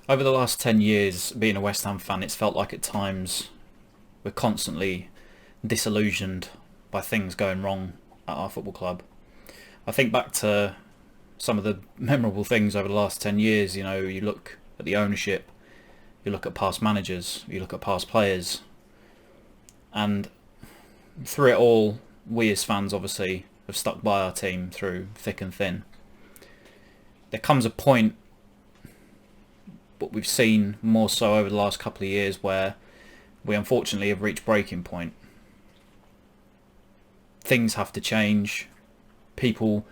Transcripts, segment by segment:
Over the last 10 years, being a West Ham fan, it's felt like at times we're constantly disillusioned by things going wrong at our football club. I think back to some of the memorable things over the last 10 years. You look at the ownership, you look at past managers, you look at past players, and through it all, we as fans obviously have stuck by our team through thick and thin. There comes a point, what we've seen more so over the last couple of years, where we unfortunately have reached breaking point. Things have to change. People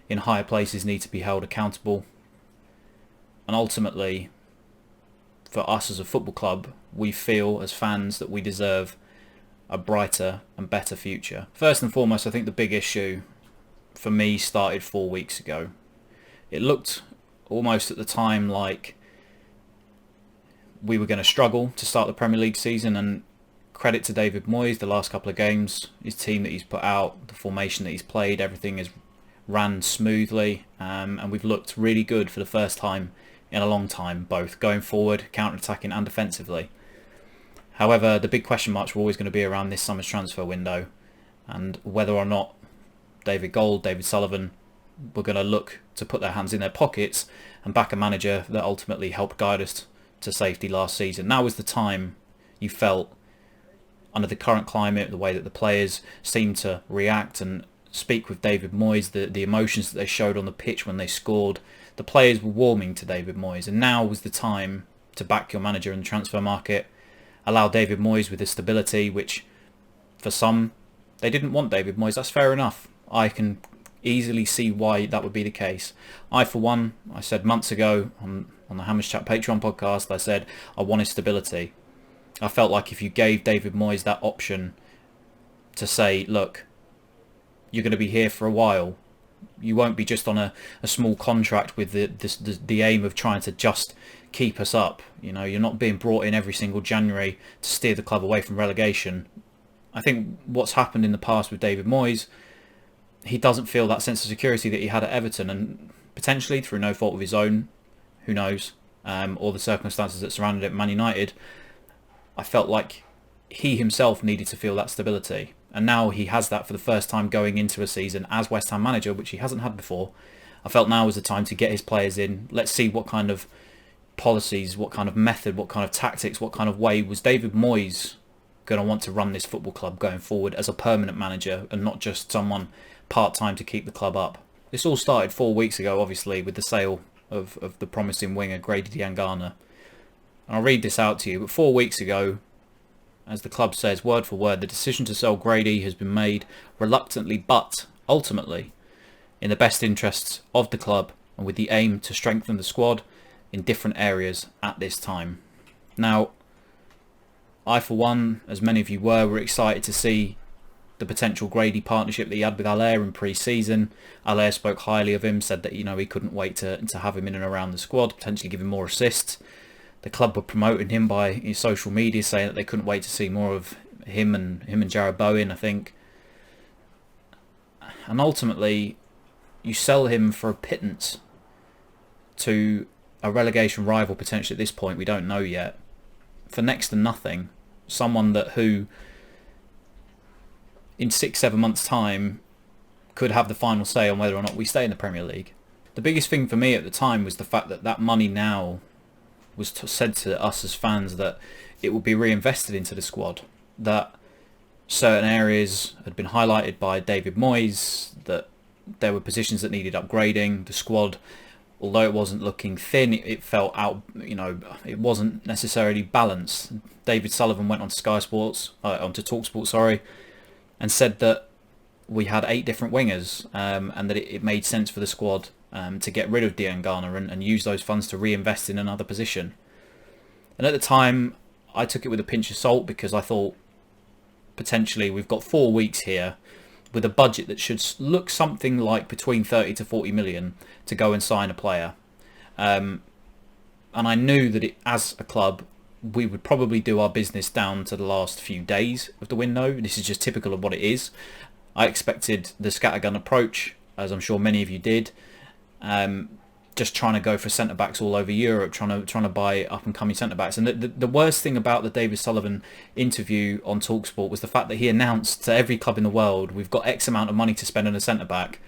in higher places need to be held accountable. And ultimately, for us as a football club, we feel as fans that we deserve a brighter and better future. First and foremost, I think the big issue for me started 4 weeks ago. It looked almost at the time like we were going to struggle to start the Premier League season, and credit to David Moyes, the last couple of games, his team that he's put out, the formation that he's played, everything has ran smoothly, and we've looked really good for the first time in a long time, both going forward, counter-attacking and defensively. However, the big question marks were always going to be around this summer's transfer window, and whether or not David Gold, David Sullivan were going to look to put their hands in their pockets and back a manager that ultimately helped guide us to safety last season. Now was the time, you felt, under the current climate, the way that the players seemed to react and speak with David Moyes, the emotions that they showed on the pitch when they scored, the players were warming to David Moyes, and now was the time to back your manager in the transfer market, allow David Moyes with the stability, which for some, they didn't want David Moyes. That's fair enough. I can easily see why that would be the case. I, for one, I said months ago on the Hammers Chat Patreon podcast, I said I wanted stability. I felt like if you gave David Moyes that option to say, look, you're going to be here for a while, you won't be just on a small contract with the aim of trying to just keep us up. You're not being brought in every single January to steer the club away from relegation. I think what's happened in the past with David Moyes, he doesn't feel that sense of security that he had at Everton, and potentially through no fault of his own, who knows, or the circumstances that surrounded it at Man United. I felt like he himself needed to feel that stability, and now he has that for the first time going into a season as West Ham manager, which he hasn't had before. I felt now was the time to get his players in. Let's see what kind of policies, what kind of method, what kind of tactics, what kind of way was David Moyes going to want to run this football club going forward as a permanent manager and not just someone part-time to keep the club up. This all started 4 weeks ago, obviously, with the sale of the promising winger Grady Diangana. And I'll read this out to you, but 4 weeks ago, as the club says, word for word, the decision to sell Grady has been made reluctantly but ultimately in the best interests of the club and with the aim to strengthen the squad in different areas at this time. Now, I for one, as many of you were excited to see the potential Grady partnership that he had with Allaire in pre-season. Allaire spoke highly of him, said that he couldn't wait to have him in and around the squad, potentially give him more assists. The club were promoting him by his social media, saying that they couldn't wait to see more of him and Jared Bowen, I think. And ultimately, you sell him for a pittance to a relegation rival potentially at this point, we don't know yet, for next to nothing. Someone who in 6-7 months time could have the final say on whether or not we stay in the Premier League. The biggest thing for me at the time was the fact that money now was said to us as fans that it would be reinvested into the squad, that certain areas had been highlighted by David Moyes, that there were positions that needed upgrading. The squad, although it wasn't looking thin, it felt out, it wasn't necessarily balanced. David Sullivan went on Sky Sports, onto TalkSport, sorry, and said that we had 8 different wingers, and that it made sense for the squad to get rid of Diangana and use those funds to reinvest in another position. And at the time, I took it with a pinch of salt, because I thought potentially we've got 4 weeks here with a budget that should look something like between 30 to 40 million to go and sign a player. And I knew that as a club, we would probably do our business down to the last few days of the window. This is just typical of what it is. I expected the scattergun approach, as I'm sure many of you did, just trying to go for centre backs all over Europe, trying to buy up and coming centre backs. And the worst thing about the David Sullivan interview on Talksport was the fact that he announced to every club in the world, we've got X amount of money to spend on a centre back,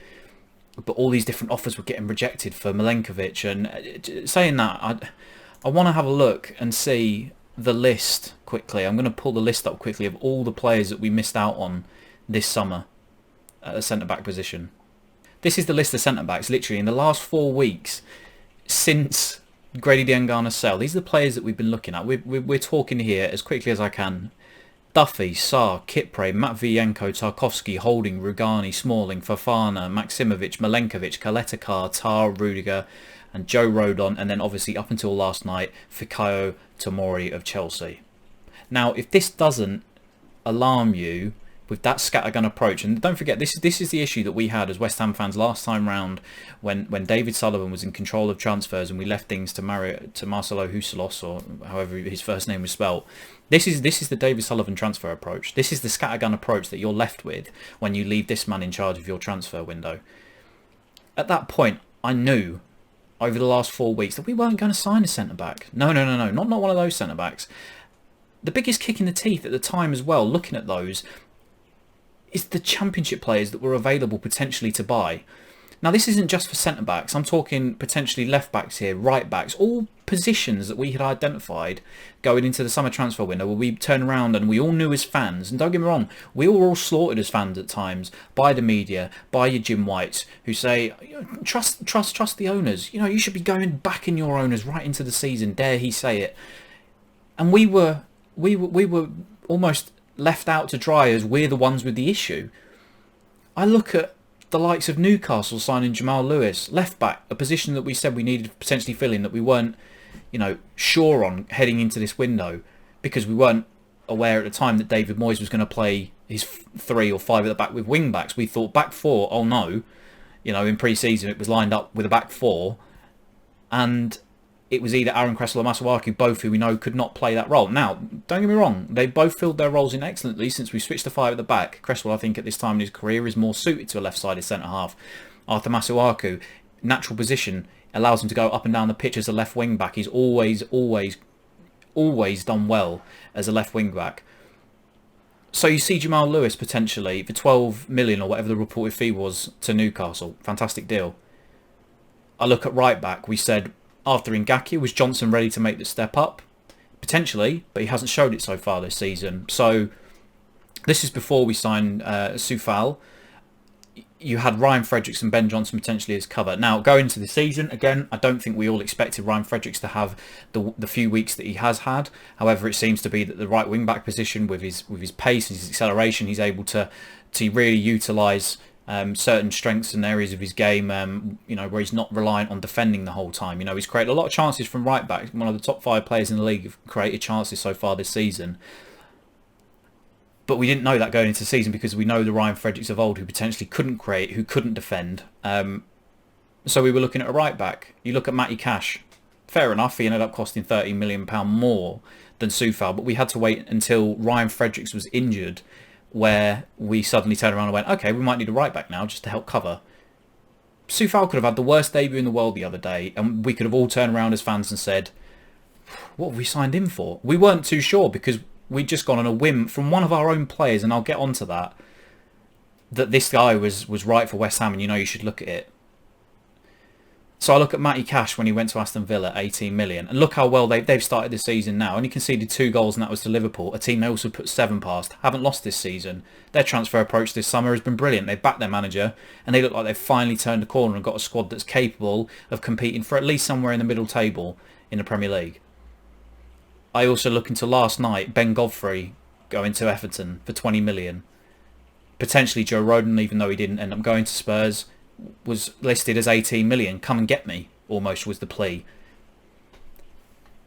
but all these different offers were getting rejected for Milenkovic. And saying that, I want to have a look and see the list quickly. I'm going to pull the list up quickly of all the players that we missed out on this summer at the centre back position. This is the list of centre backs, literally in the last 4 weeks since Grady Diangana's sale. These are the players that we've been looking at. We're talking here as quickly as I can. Duffy, Sarr, Kipre, Matvienko, Tarkovsky, Holding, Rugani, Smalling, Fofana, Maximovic, Milenkovic, Kaletakar, Tar, Rudiger and Joe Rodon, and then obviously up until last night, Fikayo Tomori of Chelsea. Now, if this doesn't alarm you with that scattergun approach, and don't forget, this is the issue that we had as West Ham fans last time round when David Sullivan was in control of transfers and we left things to Marcelo Huselos, or however his first name was spelt. This is the David Sullivan transfer approach. This is the scattergun approach that you're left with when you leave this man in charge of your transfer window. At that point, I knew over the last 4 weeks that we weren't going to sign a centre-back. No, not one of those centre-backs. The biggest kick in the teeth at the time as well, looking at those, is the Championship players that were available potentially to buy. Now, this isn't just for centre-backs. I'm talking potentially left-backs here, right-backs, all positions that we had identified going into the summer transfer window where we turn around and we all knew as fans, and don't get me wrong, we were all slaughtered as fans at times by the media, by your Jim Whites, who say, trust the owners. You should be going back in your owners right into the season, dare he say it. And we were almost left out to dry as we're the ones with the issue. I look at the likes of Newcastle signing Jamal Lewis, left back, a position that we said we needed to potentially fill in, that we weren't, sure on heading into this window, because we weren't aware at the time that David Moyes was going to play his 3 or 5 at the back with wing backs. We thought back 4, oh no, in pre-season it was lined up with a back 4, and it was either Aaron Cresswell or Masuaku, both who we know could not play that role. Now, don't get me wrong, they both filled their roles in excellently since we switched to 5 at the back. Cresswell, I think, at this time in his career is more suited to a left-sided centre-half. Arthur Masuaku, natural position, allows him to go up and down the pitch as a left wing-back. He's always done well as a left wing-back. So you see Jamal Lewis potentially for 12 million or whatever the reported fee was to Newcastle. Fantastic deal. I look at right-back, we said, after Ngakia, was Johnson ready to make the step up? Potentially, but he hasn't showed it so far this season. So this is before we signed Soufal. You had Ryan Fredericks and Ben Johnson potentially as cover. Now, going into the season, again, I don't think we all expected Ryan Fredericks to have the few weeks that he has had. However, it seems to be that the right wing-back position, with his pace and his acceleration, he's able to really utilise certain strengths and areas of his game, where he's not reliant on defending the whole time. He's created a lot of chances from right back. One of the top 5 players in the league have created chances so far this season. But we didn't know that going into the season because we know the Ryan Fredericks of old who potentially couldn't create, who couldn't defend. So we were looking at a right back. You look at Matty Cash. Fair enough, he ended up costing £30 million more than Soufal, but we had to wait until Ryan Fredericks was injured, where we suddenly turned around and went, okay, we might need a right back now just to help cover. Soufal could have had the worst debut in the world the other day, and we could have all turned around as fans and said, what have we signed him for? We weren't too sure because we'd just gone on a whim from one of our own players, and I'll get onto that this guy was right for West Ham, and you should look at it. So I look at Matty Cash when he went to Aston Villa, 18 million. And look how well they've started this season now. Only conceded 2 goals, and that was to Liverpool, a team they also put 7 past. Haven't lost this season. Their transfer approach this summer has been brilliant. They've backed their manager, and they look like they've finally turned a corner and got a squad that's capable of competing for at least somewhere in the middle table in the Premier League. I also look into last night, Ben Godfrey going to Everton for 20 million. Potentially Joe Rodon, even though he didn't end up going to Spurs, was listed as 18 million. Come and get me, almost was the plea.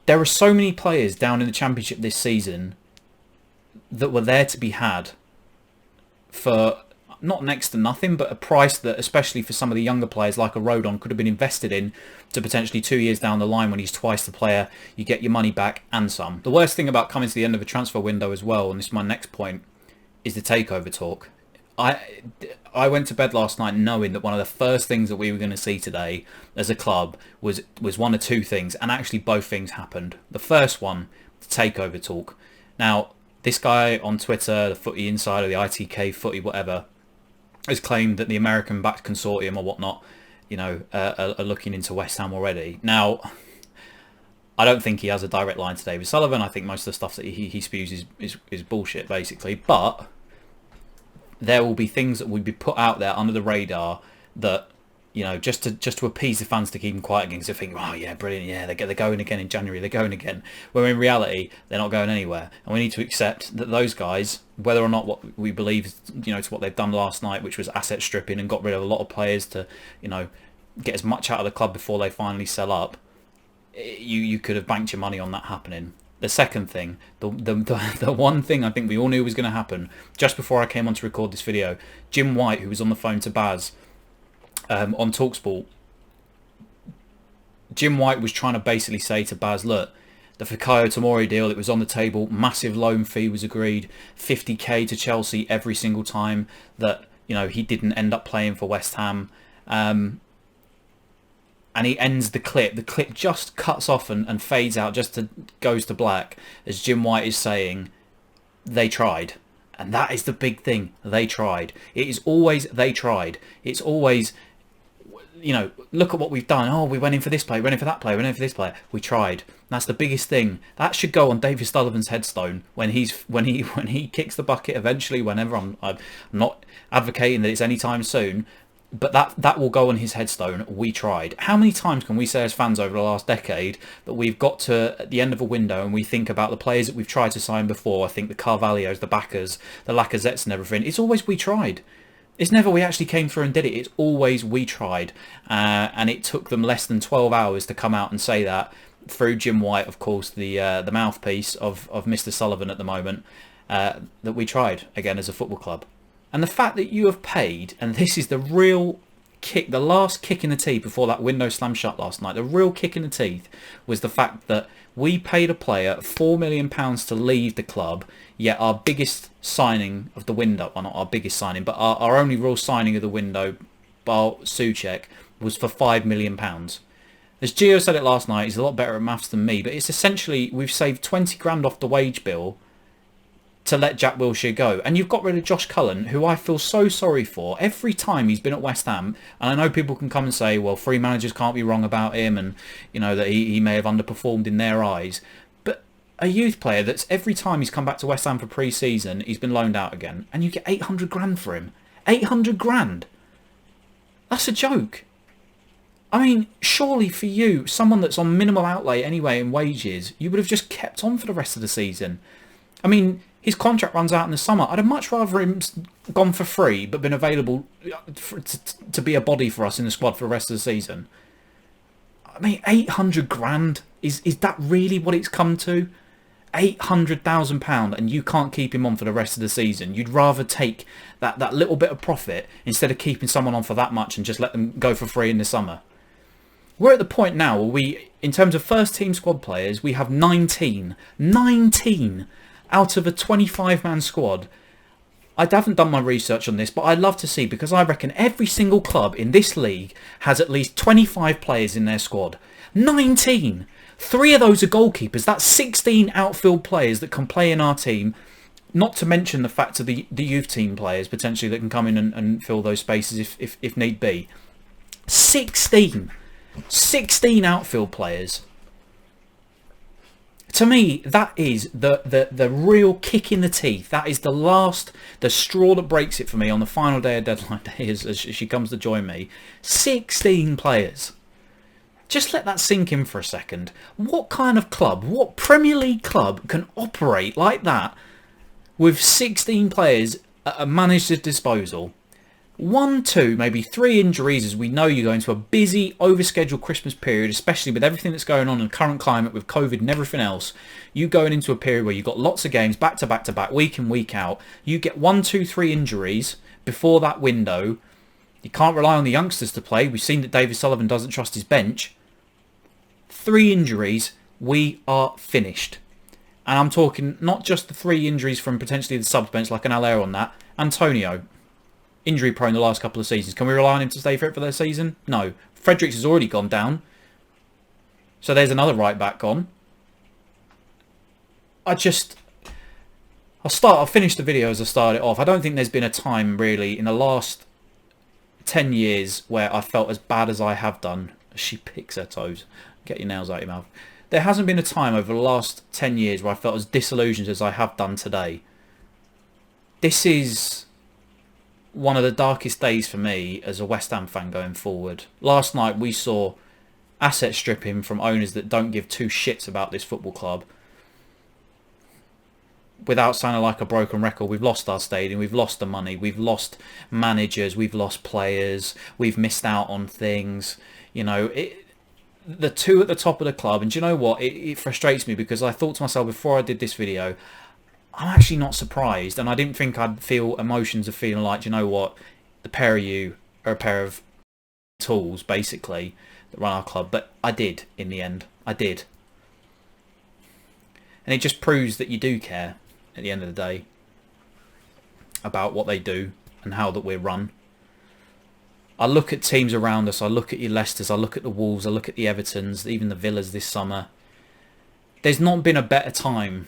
There are so many players down in the Championship this season that were there to be had for not next to nothing, but a price that, especially for some of the younger players like a Rodon, could have been invested in to potentially 2 years down the line when he's twice the player. You get your money back and some. The worst thing about coming to the end of a transfer window as well, and this is my next point, is the takeover talk. I went to bed last night knowing that one of the first things that we were going to see today as a club was one of two things, and actually both things happened. The first one, the Takeover Talk. Now, this guy on Twitter, the Footy Insider, the ITK Footy, whatever, has claimed that the American-backed consortium or whatnot, are looking into West Ham already. Now, I don't think he has a direct line to David Sullivan. I think most of the stuff that he spews is bullshit, basically. But there will be things that will be put out there under the radar that, just to appease the fans, to keep them quiet again, because they think, oh yeah, brilliant, yeah, they're going again in January, they're going again. Where in reality, they're not going anywhere. And we need to accept that those guys, whether or not what we believe, to what they've done last night, which was asset stripping and got rid of a lot of players to, get as much out of the club before they finally sell up, you could have banked your money on that happening. The second thing, the one thing I think we all knew was going to happen just before I came on to record this video, Jim White, who was on the phone to Baz on TalkSport, Jim White was trying to basically say to Baz, look, the Fikayo Tomori deal that was on the table, massive loan fee was agreed, 50k to Chelsea every single time that he didn't end up playing for West Ham. And he ends the clip. The clip just cuts off and fades out, goes to black, as Jim White is saying, they tried. And that is the big thing. They tried. It is always they tried. It's always, look at what we've done. Oh, we went in for this player, we went in for that player, we went in for this player. We tried. And that's the biggest thing. That should go on David Sullivan's headstone when he kicks the bucket eventually. Whenever I'm not advocating that it's any time soon. But that will go on his headstone. We tried. How many times can we say as fans over the last decade that we've got to at the end of a window and we think about the players that we've tried to sign before? I think the Carvalhos, the Backers, the Lacazettes and everything. It's always we tried. It's never we actually came through and did it. It's always we tried. And it took them less than 12 hours to come out and say that through Jim White, of course, the mouthpiece of Mr. Sullivan at the moment, that we tried again as a football club. And the fact that you have paid, and this is the real kick, the last kick in the teeth before that window slammed shut last night, the real kick in the teeth was the fact that we paid a player £4 million to leave the club, yet our biggest signing of the window, well not our biggest signing, but our only real signing of the window, bar Souček, was for £5 million. As Gio said it last night, he's a lot better at maths than me, but it's essentially, we've saved 20 grand off the wage bill to let Jack Wilshere go. And you've got rid of Josh Cullen, who I feel so sorry for. Every time he's been at West Ham, and I know people can come and say, well, free managers can't be wrong about him, and that he may have underperformed in their eyes. But a youth player that's every time he's come back to West Ham for pre-season, he's been loaned out again, and you get 800 grand for him. 800 grand! That's a joke. I mean, surely for you, someone that's on minimal outlay anyway in wages, you would have just kept on for the rest of the season. I mean, his contract runs out in the summer. I'd have much rather him gone for free but been available to be a body for us in the squad for the rest of the season. I mean, 800 grand, is that really what it's come to? £800,000 and you can't keep him on for the rest of the season. You'd rather take that little bit of profit instead of keeping someone on for that much and just let them go for free in the summer. We're at the point now where we, in terms of first team squad players, we have 19 out of a 25-man squad. I haven't done my research on this, but I'd love to see, because I reckon every single club in this league has at least 25 players in their squad. 19! 3 of those are goalkeepers. That's 16 outfield players that can play in our team, not to mention the fact of the youth team players, potentially, that can come in and fill those spaces if need be. 16 outfield players. To me, that is the real kick in the teeth. That is the straw that breaks it for me on the final day of deadline day as she comes to join me. 16 players. Just let that sink in for a second. What kind of club, what Premier League club can operate like that with 16 players at a manager's disposal? 1, 2, maybe 3 injuries, as we know you go into a busy, overscheduled Christmas period, especially with everything that's going on in the current climate with COVID and everything else. You going into a period where you've got lots of games back to back to back, week in, week out. You get 1, 2, 3 injuries before that window. You can't rely on the youngsters to play. We've seen that David Sullivan doesn't trust his bench. 3 injuries, we are finished. And I'm talking not just the 3 injuries from potentially the subs bench like an Allaire on that. Antonio, injury prone the last couple of seasons. Can we rely on him to stay fit for their season? No. Fredericks has already gone down. So there's another right back gone. I'll finish the video as I started off. I don't think there's been a time really in the last 10 years where I felt as bad as I have done. She picks her toes. Get your nails out your mouth. There hasn't been a time over the last 10 years where I felt as disillusioned as I have done today. This is one of the darkest days for me as a West Ham fan going forward. Last night we saw asset stripping from owners that don't give two shits about this football club. Without sounding like a broken record, we've lost our stadium, we've lost the money, we've lost managers, we've lost players, we've missed out on things. You know, the two at the top of the club, and do you know what? It frustrates me because I thought to myself before I did this video, I'm actually not surprised, and I didn't think I'd feel emotions of feeling like, do you know what? The pair of you are a pair of tools, basically, that run our club. But I did, in the end. I did. And it just proves that you do care, at the end of the day, about what they do and how that we're run. I look at teams around us, I look at your Leicesters, I look at the Wolves, I look at the Evertons, even the Villas this summer. There's not been a better time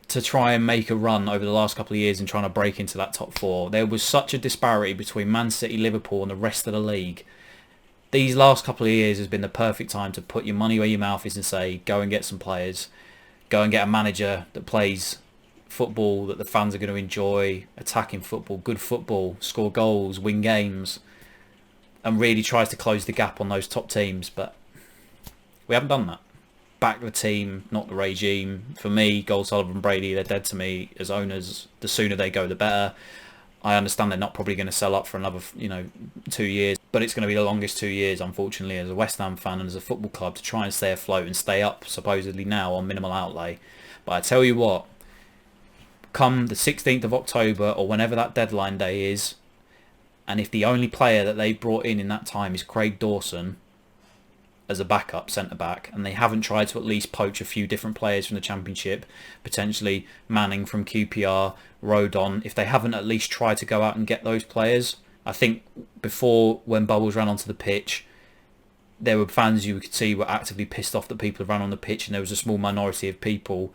to try and make a run over the last couple of years and trying to break into that top four. There was such a disparity between Man City, Liverpool and the rest of the league. These last couple of years has been the perfect time to put your money where your mouth is and say, go and get some players. Go and get a manager that plays football that the fans are going to enjoy, attacking football, good football, score goals, win games, and really tries to close the gap on those top teams. But we haven't done that. Back the team, not the regime. For me, Sullivan, Brady, they're dead to me as owners. The sooner they go, the better. I understand they're not probably going to sell up for another, 2 years, but it's going to be the longest 2 years, unfortunately, as a West Ham fan and as a football club to try and stay afloat and stay up, supposedly now, on minimal outlay. But I tell you what, come the 16th of October or whenever that deadline day is, and if the only player that they brought in that time is Craig Dawson as a backup centre-back, and they haven't tried to at least poach a few different players from the Championship, potentially Manning from QPR, Rodon, if they haven't at least tried to go out and get those players. I think before, when Bubbles ran onto the pitch, there were fans you could see were actively pissed off that people had run on the pitch, and there was a small minority of people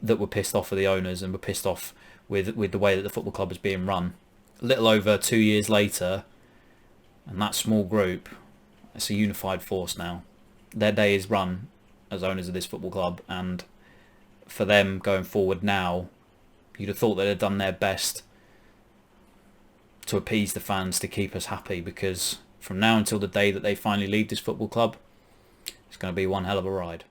that were pissed off with the owners and were pissed off with the way that the football club was being run. A little over 2 years later, and that small group, it's a unified force now. Their day is run as owners of this football club, and for them going forward now, you'd have thought they'd have done their best to appease the fans, to keep us happy, because from now until the day that they finally leave this football club, it's going to be one hell of a ride.